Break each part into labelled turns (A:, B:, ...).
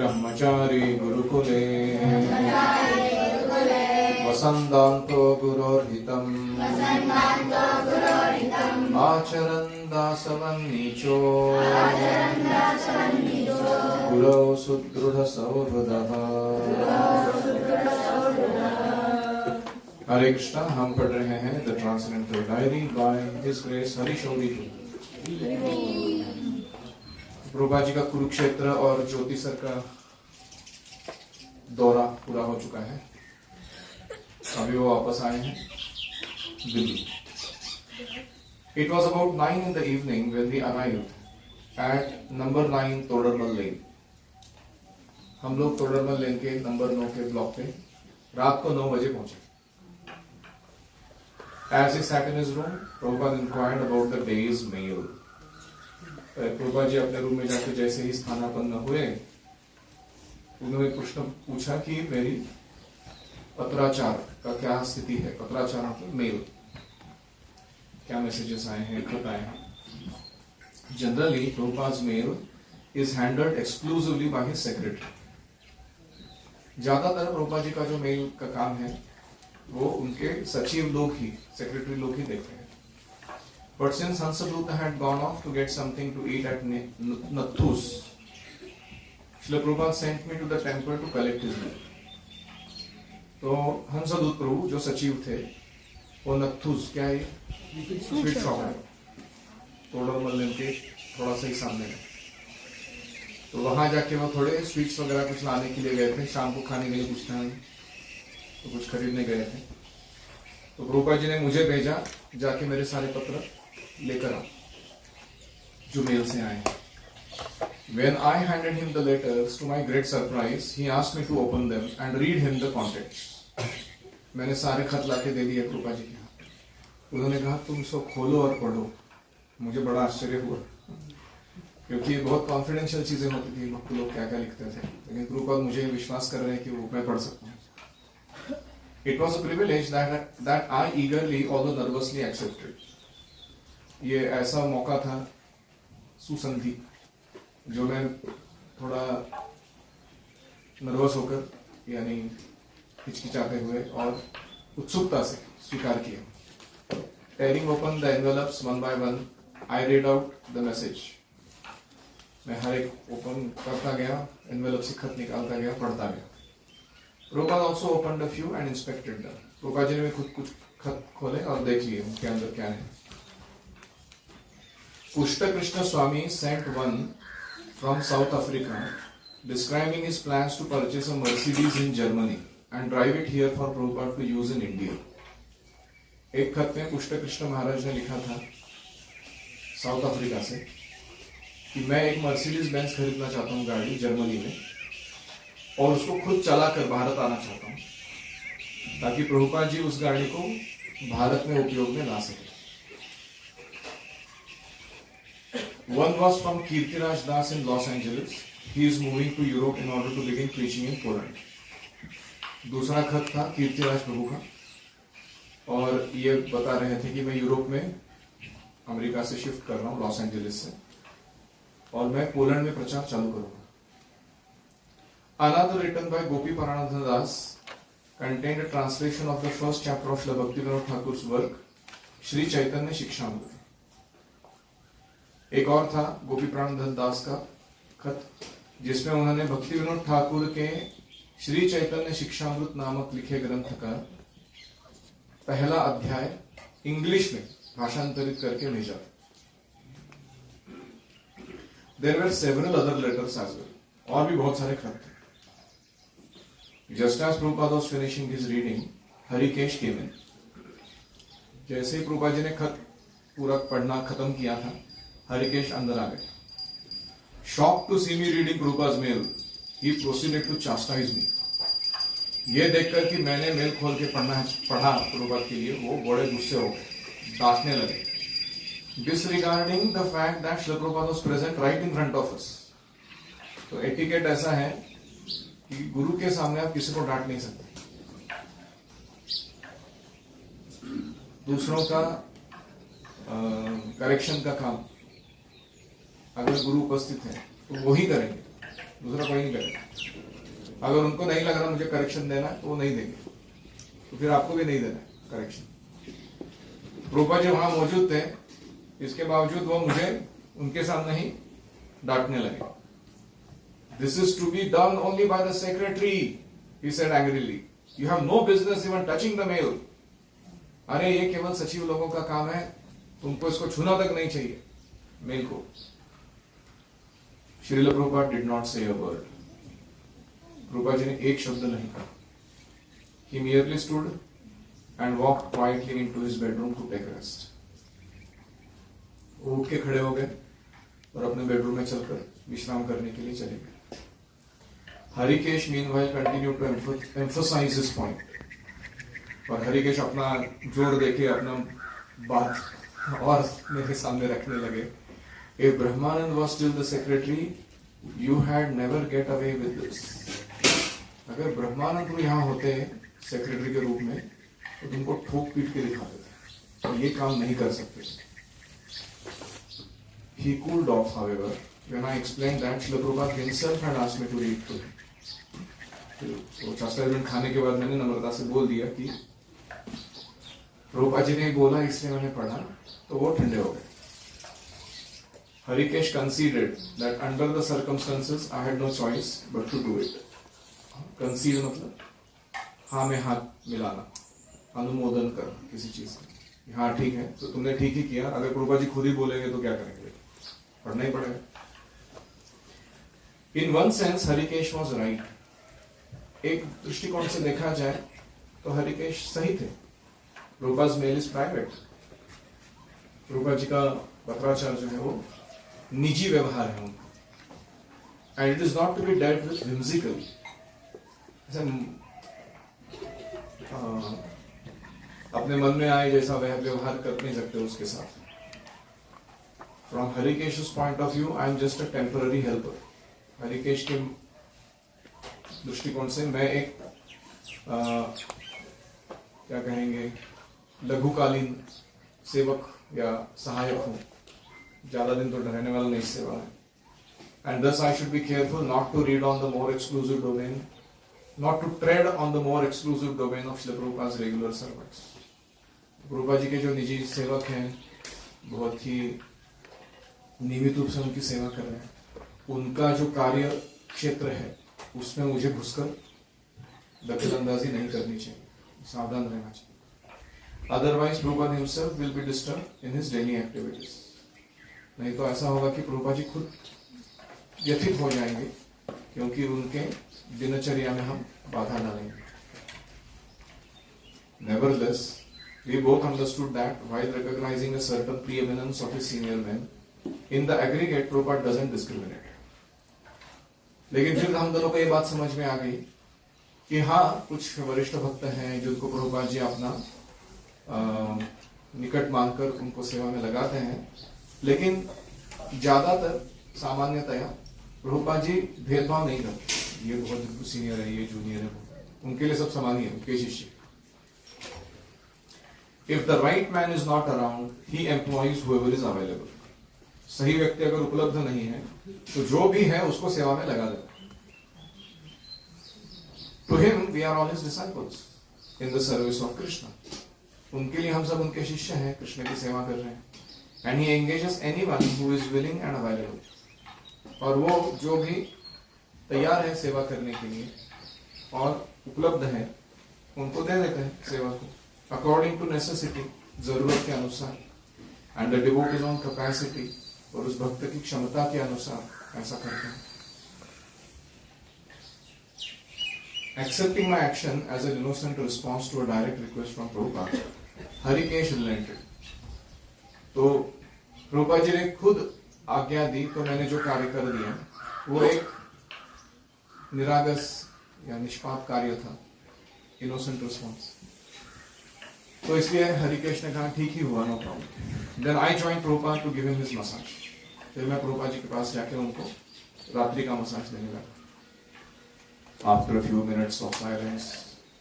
A: ब्रह्मचारी गुरुकुले वसन्तान्तो गुरोर्हितम् आचरन् दासवन्नीचो गुरौ सुदृढसौहृदः। हरे कृष्णा। हम पढ़ रहे हैं the transcendental diary by his grace Hari Sauri. Prabhupada ji का कुरुक्षेत्र और ज्योतिसर का दौरा पूरा हो चुका है। अभी वो वापस आए हैं Delhi. It was about 9 in the evening when we arrived at number 9 Todarmal लेन। हम लोग तोडरमल लेन के नंबर 9 के ब्लॉक पे रात को 9 बजे पहुंचे। As he sat in his room, Prabhupada inquired about the day's mail. Prabhupada ji अपने रूम में जाकर जैसे ही स्थानापन्न हुए, उन्होंने प्रश्न पूछा कि मेरी पत्राचार का क्या स्थिति है। पत्राचार मतलब मेल, क्या मैसेजेस आए हैं, खत आए हैं। Generally Prabhupada's mail is handled exclusively by his secretary. ज्यादातर प्रभुपाद जी का जो मेल का काम है वो उनके सचिव लोग ही, सेक्रेटरी लोग ही देखते हैं। But since Hansadutta had gone off to get something to eat at Nathus, Srila Prabhupada sent me to the temple to collect his mail. तो हंसदूत प्रभु जो सचिव थे वो नथुस, क्या है, स्वीट शॉप है तोडरमल लेन के थोड़ा सा ही सामने है। तो वहां जाके वो थोड़े स्वीट्स वगैरह कुछ लाने के लिए गए थे। शाम को खाने के लिए कुछ था तो कुछ खरीदने गए थे। तो प्रभुपाद जी ने मुझे भेजा, जाके मेरे सारे पत्र लेकर आ जो मेल से आए। When I handed him the letters, to my great surprise, he asked me to open them and read him the contents. मैंने सारे खत लाके दे दिए प्रभुपाद जी के हाथ। उन्होंने कहा तुम इसको खोलो और पढ़ो। मुझे बड़ा आश्चर्य हुआ क्योंकि बहुत कॉन्फिडेंशियल चीजें होती थी, भक्त लोग क्या क्या लिखते थे, लेकिन प्रभुपाद मुझे विश्वास कर रहे हैं कि वो मैं पढ़ सकता हूँ। It was a privilege that I eagerly, although nervously, accepted. ये ऐसा मौका था, सुसंधि, जो मैं थोड़ा नर्वस होकर, यानी हिचकिचाते हुए और उत्सुकता से स्वीकार किया। Tearing open the envelopes one by one, I read out the message. मैं हर एक ओपन करता गया, एनवेलप से खत निकालता गया, पढ़ता गया। Prabhupada also opened a few and inspected them. Prabhupada ji ने भी खुद कुछ खत खोले और देख लिए उनके अंदर क्या है। पुष्ट कृष्ण स्वामी sent one from South Africa describing his plans to purchase a Mercedes in Germany and drive it here for Prabhupada to use in India. एक खत में पुष्ट कृष्ण महाराज ने लिखा था साउथ अफ्रीका से कि मैं एक मर्सिडीज बेंज खरीदना चाहता हूँ गाड़ी जर्मनी में, और उसको खुद चलाकर भारत आना चाहता हूँ ताकि प्रभुपाद जी उस गाड़ी को भारत में उपयोग में ला सके। One was from Kirtiraj Das in Los Angeles. He is moving to Europe in order to begin preaching in Poland. दूसरा खत था कीर्तिराज प्रभु का, और ये बता रहे थे कि मैं यूरोप में अमेरिका से शिफ्ट कर रहा हूँ, लॉस एंजलिस से, और मैं पोलैंड में प्रचार चालू करूंगा। Another written by Gopi Paranatha Das contained a translation of the first chapter of Srila Bhaktivinoda Thakur's work, Shri Chaitanya Shikshamrita. एक और था गोपी प्राणनाथ दास का खत, जिसमें उन्होंने भक्तिविनोद ठाकुर के श्री चैतन्य शिक्षामृत नामक लिखे ग्रंथ का पहला अध्याय इंग्लिश में भाषांतरित करके भेजा। There were several other letters as well. और भी बहुत सारे खत थे। Just as Prabhupada was finishing his reading, Harikesh came in. जैसे ही प्रभुपाद जी ने खत पूरा पढ़ना खत्म किया था, हरिकेश अंदर आ गए। Shocked to see me reading Prabhupada's mail, he proceeded to chastise me. ये देखकर कि मैंने मेल खोल के पढ़ा प्रभुपाद के लिए, वो बड़े गुस्से हो गए, डांटने लगे। Disregarding the fact that Srila Prabhupada was present right in front of us. तो एटिकेट ऐसा है कि गुरु के सामने आप किसी को डांट नहीं सकते। दूसरों का करेक्शन का काम अगर गुरु उपस्थित है तो वो ही करेंगे, दूसरा कोई नहीं करेगा। अगर उनको नहीं लग रहा मुझे करेक्शन देना है तो वो नहीं देंगे, तो फिर आपको भी नहीं देना है करेक्शन। प्रभुपाद जी वहां मौजूद थे, इसके बावजूद वो मुझे उनके सामने ही डांटने लगे। This is to be done only by the secretary, he said angrily. You have no business even touching the mail. अरे ये केवल सचिव लोगों का काम है, तुमको इसको छूना तक नहीं चाहिए मेल को। Srila Prabhupada did not say a word. Prabhupada ji ने एक शब्द नहीं कहा। He merely stood and walked quietly into his bedroom to take rest. वो उठ के खड़े हो गए और अपने बेडरूम में चलकर विश्राम करने के लिए चले गए। Harikesh meanwhile continued to emphasize his point. और हरिकेश अपना जोर देके अपना बात और मेरे सामने रखने लगे। If Brahmanand was still the secretary, you had never get away with this. अगर ब्रह्मानंद यहाँ होते सेक्रेटरी के रूप में तो तुमको ठोक पीट के दिखा देते, तो ये काम नहीं कर सकते। He cooled off, however, when I explained that Srila Prabhupada himself had asked me to read to him. तो चस्टरमेंट खाने के बाद मैंने नम्रता से बोल दिया कि प्रभुपाद जी ने बोला इसलिए मैंने पढ़ा, तो वो ठंडे हो गए। Harikesh conceded that under the circumstances I had no choice but to do it. Concede मतलब हाँ में हाथ मिलाना, अनुमोदन करना किसी चीज का। हाँ ठीक है, तो तुमने ठीक ही किया। अगर प्रभुपाद जी खुद ही बोलेंगे तो क्या करेंगे, पढ़ना ही पड़ेगा। In one sense, Harikesh was right. एक दृष्टिकोण से देखा जाए तो हरिकेश सही थे। Prabhupada mail is private. Prabhupada ji का पत्राचार जो है वो निजी व्यवहार है उनका, and it is not to be dealt with whimsically. अपने मन में आए जैसा वह व्यवहार कर नहीं सकते उसके साथ। From Harikesh point of view I am just a temporary helper. Harikesh के दृष्टिकोण से मैं एक क्या कहेंगे लघुकालीन सेवक या सहायक हूं, ज्यादा दिन तो रहने वाला नहीं सेवा है। And thus I should be careful not to read on the more exclusive domain, not to tread on the more exclusive domain of Srila Prabhupada's regular servants. Prabhupada ji के जो निजी सेवक हैं, बहुत ही नियमित रूप से उनकी सेवा कर रहे हैं, उनका जो कार्य क्षेत्र है उसमें मुझे घुसकर दखलंदाजी नहीं करनी चाहिए, सावधान रहना चाहिए। Otherwise Prabhupada himself will be disturb in his daily activities. नहीं तो ऐसा होगा कि प्रभुपाद जी खुद व्यथित हो जाएंगे, क्योंकि उनके दिनचर्या में हम बाधा डालेंगे। Nevertheless, we both understood that while recognizing a certain preeminence of his senior men, in the aggregate Prabhupada doesn't discriminate. लेकिन फिर हम दोनों को ये बात समझ में आ गई कि हाँ, कुछ वरिष्ठ भक्त हैं जिनको प्रभुपाद जी अपना निकट मानकर उनको सेवा में लगाते हैं, लेकिन ज्यादातर सामान्यतया प्रभुपाद जी भेदभाव नहीं करते। ये बहुत सीनियर है, ये जूनियर है, उनके लिए सब समान ही है, उनके शिष्य। If the right man is not around, he employs whoever is available. सही व्यक्ति अगर उपलब्ध नहीं है तो जो भी है उसको सेवा में लगा देता। To him we are all his disciples in the service of Krishna. उनके लिए हम सब उनके शिष्य हैं, कृष्ण की सेवा कर रहे हैं। And he engages anyone who is willing and available. और वो जो भी तैयार है सेवा करने के लिए और उपलब्ध है, उनको दे देते हैं सेवा को according to necessity, जरूरत के अनुसार, and the devotee's own capacity, और उस भक्त की क्षमता के अनुसार ऐसा करते हैं। Accepting my action as an innocent response to a direct request from Prabhupada, Harikesh relented. तो प्रभुपाद जी ने खुद आज्ञा दी तो मैंने जो कार्य कर दिया वो एक निरागस या निष्पाप कार्य था, इनोसेंट रिस्पॉन्स। तो इसलिए हरिकेश ने कहा ठीक ही हुआ, no problem. Then I join Prabhupada to give him his massage. फिर मैं प्रभुपाद जी के पास जाके उनको रात्रि का मसाज देने लगा। After a few minutes of silence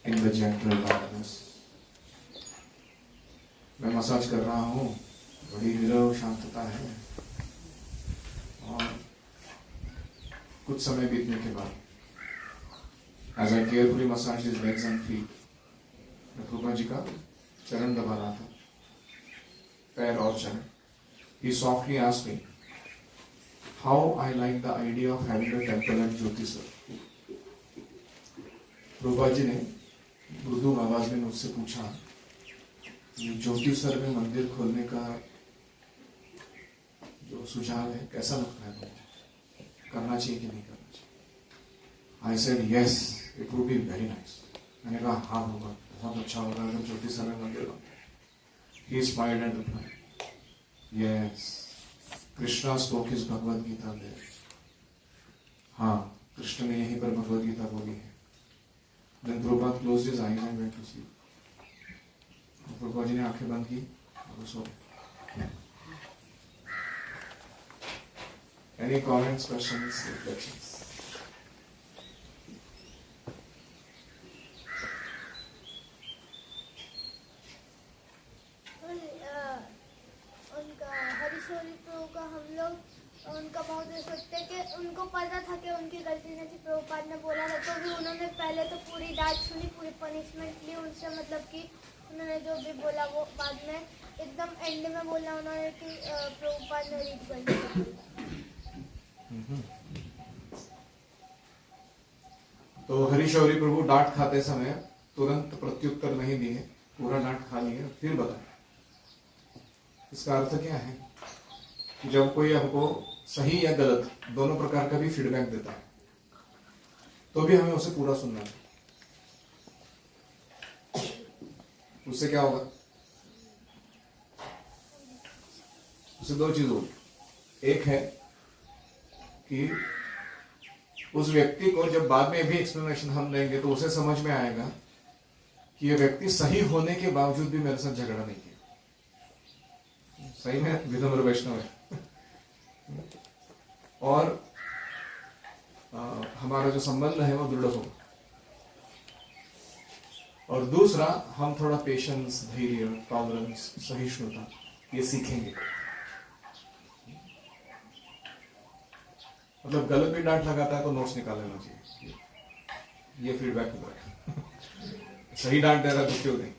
A: in the gentle darkness, मैं मसाज कर रहा हूँ, बड़ी विरव शांतता है और कुछ समय बीतने के बाद, as I carefully massaged his legs and feet, मैं प्रभुपाद जी का चरण दबा रहा था, पैर और चरण. He softly asked me how I like the idea of having a temple at Jyotisar. Prabhupada ji ने मृदु आवाज में मुझसे पूछा, ज्योतिसर में मंदिर खोलने का जो सुझाव है कैसा लगता है तुमको, करना चाहिए कि नहीं करना चाहिए? I said yes, it would be very nice. मैंने कहा हाँ होगा, बहुत अच्छा होगा अगर ज्योतिसर में मंदिर बनता. He smiled and replied, yes, Krishna spoke his Bhagavad Gita there. हाँ, कृष्ण ने यहीं पर भगवद गीता बोली है. Then Prabhupada closed his eyes and went to sleep. Prabhupada ji ने आंखें बंद की और सो गए. Any comments, questions, reflections?
B: उनका हरीश्वरी प्रभु का हम लोग उनका बहुत सोचते हैं कि उनको पता था कि उनकी गलती नहीं थी. प्रभुपाद ने बोला था तो भी उन्होंने पहले तो पूरी डांट सुनी, पूरी पनिशमेंट ली उनसे. मतलब कि उन्होंने जो भी बोला वो बाद में एकदम एंड में बोला उन्होंने कि प्रभुपाद ने रीड कर दिया.
A: तो हरीशौरी प्रभु डांट खाते समय तुरंत प्रत्युत्तर नहीं दिए, पूरा डांट खा लिए फिर बताए. इसका अर्थ क्या है कि जब कोई हमको सही या गलत दोनों प्रकार का भी फीडबैक देता है तो भी हमें उसे पूरा सुनना है. उससे क्या होगा? उससे दो चीज होगी. एक है कि उस व्यक्ति को जब बाद में भी एक्सप्लेनेशन हम देंगे तो उसे समझ में आएगा कि ये व्यक्ति सही होने के बावजूद भी मेरे साथ झगड़ा नहीं किया. सही में विनम्र वैष्णव है. और हमारा जो संबंध है वो दृढ़ होगा. और दूसरा, हम थोड़ा पेशेंस, धैर्य, टॉलरेंस, सहिष्णुता ये सीखेंगे. मतलब गलत भी डांट लगाता है तो नोट्स निकाल लेना चाहिए, ये फीडबैक मिल रहा है. सही डांट दे रहा है तो क्यों नहीं?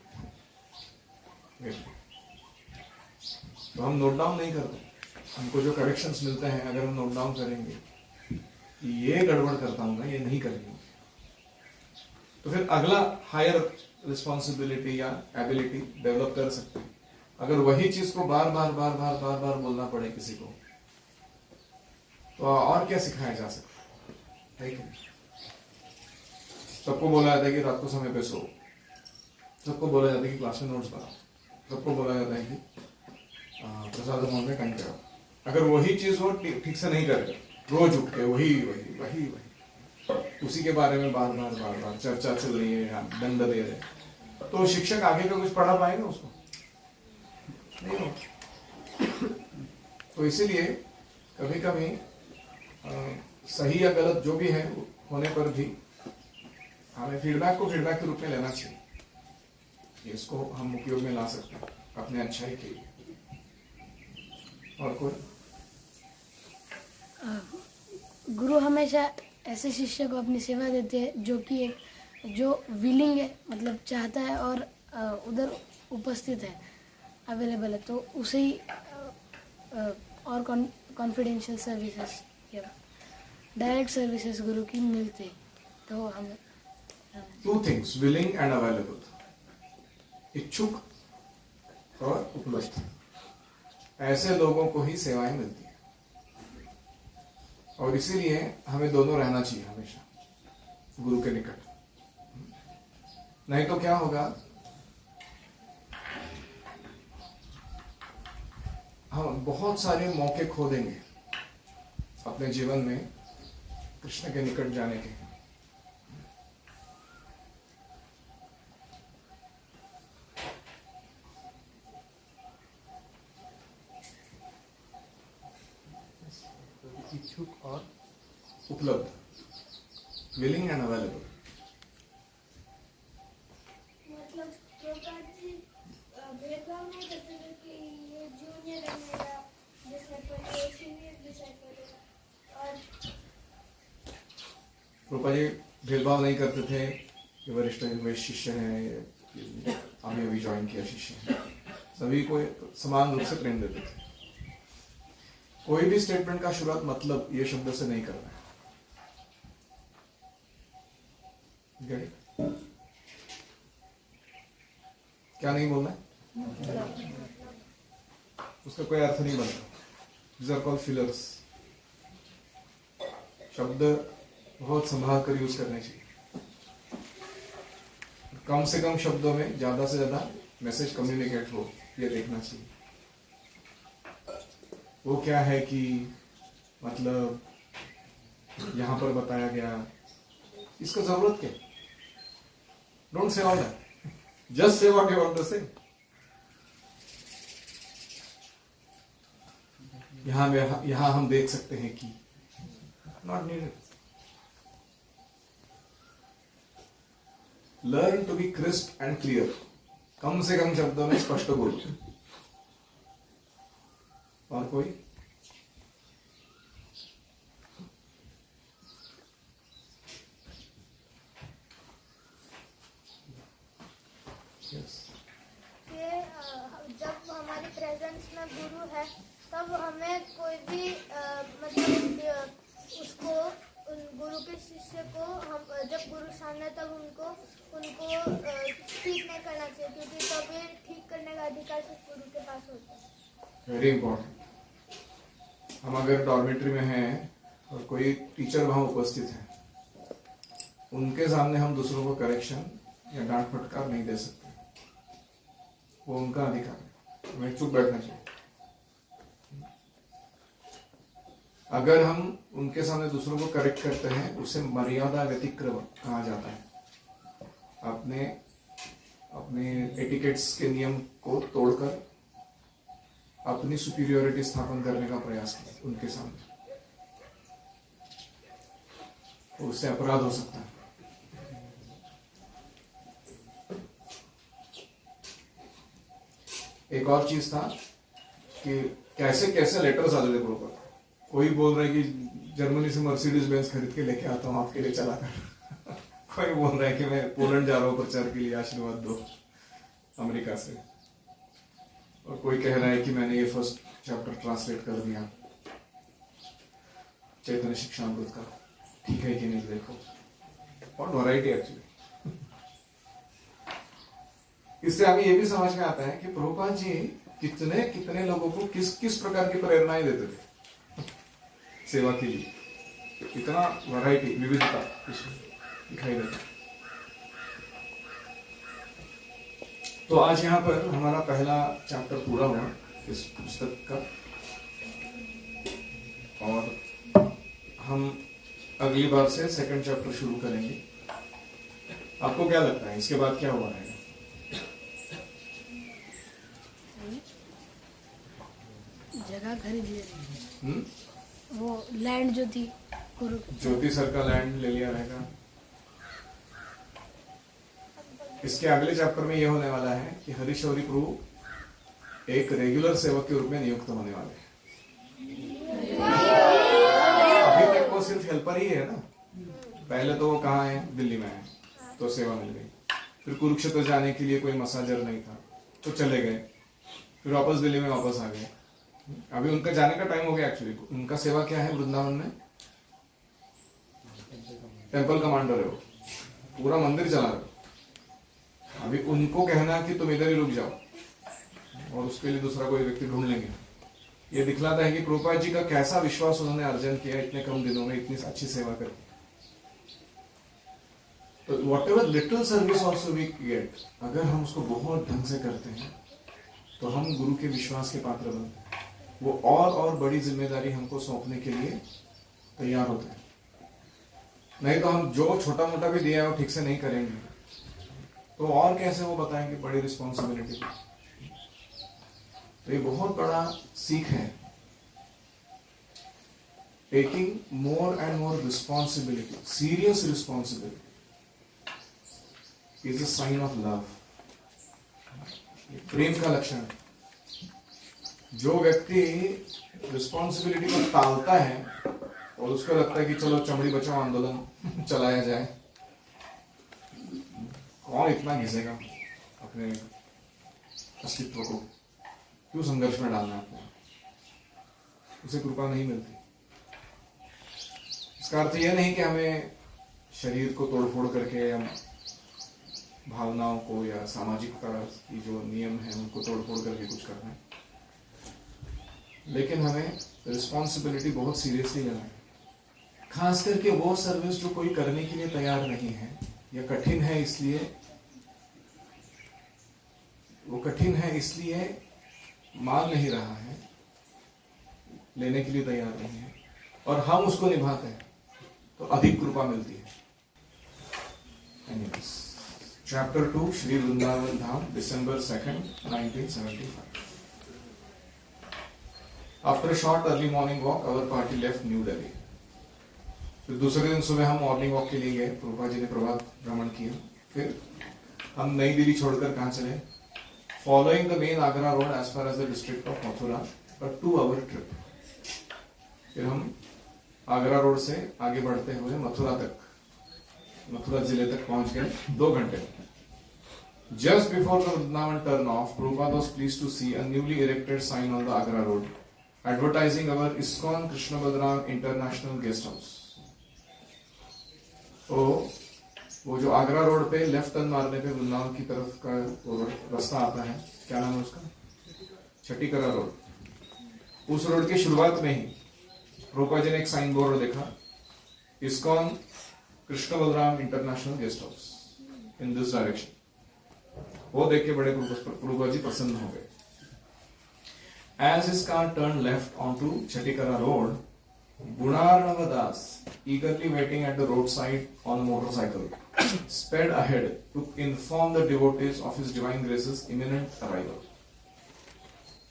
A: तो हम नोट डाउन नहीं करते. हमको जो करेक्शंस मिलते हैं अगर हम नोट डाउन करेंगे कि ये गड़बड़ करता हूँ ना, ये नहीं करेंगे, तो फिर अगला हायर रिस्पॉन्सिबिलिटी या एबिलिटी डेवलप कर सकते हैं. अगर वही चीज को बार बार बार बार बार बार बोलना पड़े किसी को तो और क्या सिखाया जा सकता है? सबको बोला जाता है कि रात को समय पे सो, सबको बोला जाता है कि क्लास में नोट्स बनाओ, सबको बोला जाता है कि प्रसाद मोहन में टाइम करो. अगर वही चीज वो ठीक से नहीं करेगा, रोज उठ के वही वही वही वही उसी के बारे में बार बार बार बार चर्चा चल रही है, दंड दे रहे, तो शिक्षक आगे का कुछ पढ़ा पाएगा उसको? नहीं होगा. तो इसीलिए कभी कभी सही या गलत जो भी है होने पर भी हमें फीडबैक को फीडबैक के रूप में लेना चाहिए. इसको हम उपयोग में ला सकते हैं अपने अच्छाई के लिए. और कोई?
C: गुरु हमेशा ऐसे शिष्य को अपनी सेवा देते हैं जो विलिंग है, मतलब चाहता है और उधर उपस्थित है, अवेलेबल है, तो उसे ही और कॉन्फिडेंशियल सर्विसेज या डायरेक्ट सर्विसेज गुरु की मिलते हैं. तो हम
A: two things, willing and available, इच्छुक और उपलब्ध, ऐसे लोगों को ही सेवाएं मिलती है. और इसीलिए हमें दोनों रहना चाहिए हमेशा गुरु के निकट. नहीं तो क्या होगा, हम बहुत सारे मौके खो देंगे अपने जीवन में कृष्ण के निकट जाने के. इच्छुक और उपलब्ध, विलिंग एंड अवेलेबल.
B: मतलब प्रभुपाद जी भेदभाव नहीं करते थे कि ये जूनियर है मेरा डिसाइपल, ये सीनियर डिसाइपल है. और
A: प्रभुपाद जी भेदभाव नहीं करते थे कि वरिष्ठ वैश्य शिष्य हैं, अभी अभी ज्वाइन किया शिष्य है, सभी को समान रूप से प्रेम देते थे। कोई भी स्टेटमेंट का शुरुआत मतलब ये शब्द से नहीं करना है। Get it? क्या नहीं बोलना है? उसका कोई अर्थ नहीं बनता। These are called fillers. शब्द बहुत संभाल कर यूज करने चाहिए। कम से कम शब्दों में ज्यादा से ज्यादा मैसेज कम्युनिकेट हो, ये देखना चाहिए। वो क्या है कि मतलब यहां पर बताया गया, इसका जरूरत क्या? Don't say all that, just say what you want to say. यहां हम देख सकते हैं कि not needed. Learn to be crisp and clear, कम से कम शब्दों में स्पष्ट बोलो। और कोई? yes.
B: जब हमारी प्रेजेंस में गुरु है तब हमें कोई भी मतलब उसको गुरु के शिष्य को हम जब गुरु सामने तब उनको ठीक नहीं करना चाहिए, क्योंकि तब ये ठीक करने का अधिकार सिर्फ गुरु के पास होता है।
A: Very important. हम अगर डॉर्मेट्री में हैं और कोई टीचर वहां उपस्थित है, उनके सामने हम दूसरों को करेक्शन या डांट फटकार नहीं दे सकते, वो उनका अधिकार है, हमें चुप बैठना चाहिए। अगर हम उनके सामने दूसरों को करेक्ट करते हैं, उसे मर्यादा व्यतिक्रम कहा जाता है। अपने एटिकेट्स के नियम को तोड़कर अपनी सुपीरियोरिटी स्थापन करने का प्रयास किया उनके सामने, तो उससे अपराध हो सकता है। एक और चीज था कि कैसे कैसे लेटर्स आते थे प्रॉपर। कोई बोल रहा है कि जर्मनी से मर्सिडीज बेंज खरीद के लेके आता हूं आपके लिए चला कर। कोई बोल रहा है कि मैं पोलैंड जा रहा हूं प्रचार के लिए, आशीर्वाद दो अमेरिका से। और कोई कह रहा है कि मैंने ये फर्स्ट चैप्टर ट्रांसलेट कर दिया चैतन्य शिक्षामृत का, ठीक है कि नहीं देखो। और वैरायटी एक्चुअली। इससे हमें ये भी समझ में आता है कि प्रभुपाद जी कितने कितने लोगों को किस किस प्रकार की प्रेरणाएं देते थे सेवा के लिए। कितना वैरायटी, विविधता दिखाई देता। तो आज यहाँ पर हमारा पहला चैप्टर पूरा हुआ इस पुस्तक का, और हम अगली बार से सेकंड चैप्टर शुरू करेंगे। आपको क्या लगता है इसके बाद क्या हुआ है?
C: जगह खरीद ले, वो लैंड जो थी
A: ज्योति सर का लैंड ले लिया रहेगा। इसके अगले चैप्टर में यह होने वाला है कि हरीशौरी प्रभु एक रेगुलर सेवक के रूप में नियुक्त होने वाले हैं। अभी तक वो सिर्फ हेल्पर ही है ना। पहले तो वो कहाँ है, दिल्ली में है, तो सेवा मिल गई। फिर कुरुक्षेत्र जाने के लिए कोई मसाजर नहीं था तो चले गए, फिर वापस दिल्ली में वापस आ गए। अभी उनका जाने का टाइम हो गया। एक्चुअली उनका सेवा क्या है वृंदावन में, टेम्पल कमांडर है वो, पूरा मंदिर चला रहे। अभी उनको कहना कि तुम इधर ही रुक जाओ और उसके लिए दूसरा कोई व्यक्ति ढूंढ लेंगे, ये दिखलाता है कि प्रभुपाद जी का कैसा विश्वास उन्होंने अर्जन किया इतने कम दिनों में इतनी अच्छी सेवा करके। तो whatever little service also we get, अगर हम उसको बहुत ढंग से करते हैं तो हम गुरु के विश्वास के पात्र बनते हैं। वो और बड़ी जिम्मेदारी हमको सौंपने के लिए तैयार होते हैं। नहीं तो हम जो छोटा मोटा भी दिया है वो ठीक से नहीं करेंगे तो और कैसे वो बताएंगे बड़ी रिस्पॉन्सिबिलिटी। तो ये बहुत बड़ा सीख है। Taking more and more responsibility, serious responsibility is a sign of love. प्रेम का लक्षण है। जो व्यक्ति रिस्पॉन्सिबिलिटी को टालता है और उसको लगता है कि चलो चमड़ी बचाओ आंदोलन चलाया जाए। कौन इतना घिसेगा अपने अस्तित्व को? क्यों संघर्ष में डालना है अपने? उसे कृपा नहीं मिलती। इसका अर्थ यह नहीं कि हमें शरीर को तोड़फोड़ करके या भावनाओं को या सामाजिकता की जो नियम है उनको तोड़फोड़ करके कुछ करना है, लेकिन हमें रिस्पॉन्सिबिलिटी बहुत सीरियसली लेना है। खास करके वो सर्विस जो कोई करने के लिए तैयार नहीं है या कठिन है, इसलिए वो कठिन है इसलिए मान नहीं रहा है, लेने के लिए तैयार नहीं है, और हम उसको निभाते हैं तो अधिक कृपा मिलती है। Anyways, Chapter 2, Shri Vrindavan Dham, December 2nd, 1975. After a short early morning walk, our party left New Delhi. फिर दूसरे दिन सुबह हम मॉर्निंग वॉक के लिए गए। प्रभुपाद जी ने प्रभात भ्रमण किया। फिर हम नई दिल्ली छोड़कर कहाँ चले? Following the main Agra road as far as the district of Mathura, a 2-hour trip. फिर हम आगरा रोड से आगे बढ़ते हुए मथुरा जिले तक पहुंच गए 2 घंटे में। Just before the Vrindavan turn off, Prabhupada was pleased to see a newly erected sign on the Agra road advertising our ISKCON Krishna Balram International Guest House. तो वो जो आगरा रोड पे लेफ्ट टर्न मारने पे वृंदावन की तरफ का वो रास्ता आता है, क्या नाम है उसका? छठीकरा रोड। उस रोड की शुरुआत में ही प्रभुपाद जी ने एक साइन बोर्ड देखा, ISKCON Krishna Balram international guest house in this direction. वो देख के बड़े प्रभुपाद जी प्रसन्न हो गए। As his car turned left onto Chattikara Road, Gunarnava Das, eagerly waiting at the roadside on a motorcycle, sped ahead to inform the devotees of His Divine Grace's imminent arrival.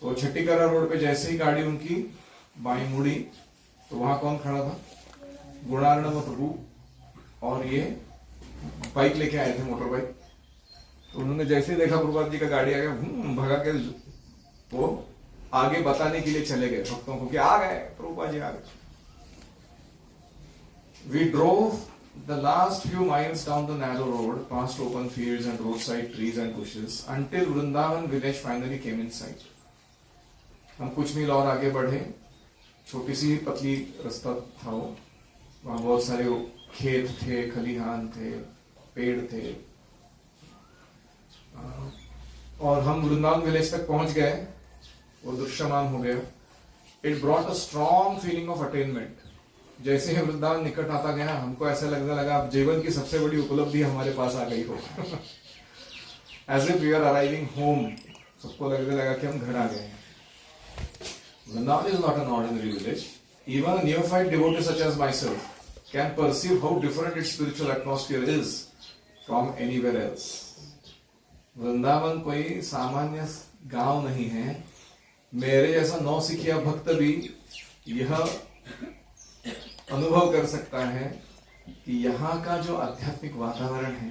A: तो Chhatikara road पे जैसे ही गाड़ी उनकी बाईं मुड़ी तो वहां कौन खड़ा था? गुणार्णव प्रभु, और ये बाइक लेके आए थे, मोटर बाइक। तो उन्होंने जैसे ही देखा प्रभुपाद जी का गाड़ी आ गया, भगा के वो आगे बताने के लिए चले गए भक्तों को कि आ गए प्रभुपाद जी, आ गए। We drove the last few miles down the narrow road, past open fields and roadside trees and bushes, until Vrindavan village finally came in sight. हम कुछ मील और आगे बढ़े, छोटी सी पतली रास्ता था वो, वहां बहुत सारे खेत थे, खलिहान थे, पेड़ थे, और हम वृंदावन विलेज तक पहुंच गए। वो दृश्यमान हो गया। It brought a strong feeling of attainment. जैसे ही वृंदावन निकट आता गया, हमको ऐसा लगने लगा अब जीवन की सबसे बड़ी उपलब्धि हमारे पास आ गई हो। As if we are arriving home. सबको लगने लगा कि हम घर आ गए हैं। Vrindavan is not an ordinary village. Even a neophyte devotee such as myself can perceive how different its spiritual atmosphere is from anywhere else. Vrindavan कोई सामान्य गांव नहीं है। मेरे जैसा नौसिखिया भक्त भी यह अनुभव कर सकता है कि यहाँ का जो आध्यात्मिक वातावरण है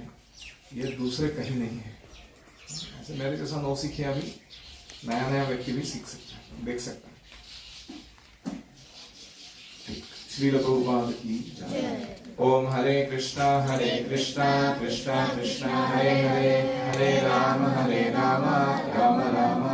A: यह दूसरे कहीं नहीं है। ऐसे मेरे जैसा नौसिखिया भी, नया नया व्यक्ति भी सीख सकता है, देख सकता है। श्रील प्रभुपाद की जय। ओम हरे कृष्णा कृष्णा कृष्णा हरे हरे, हरे राम राम राम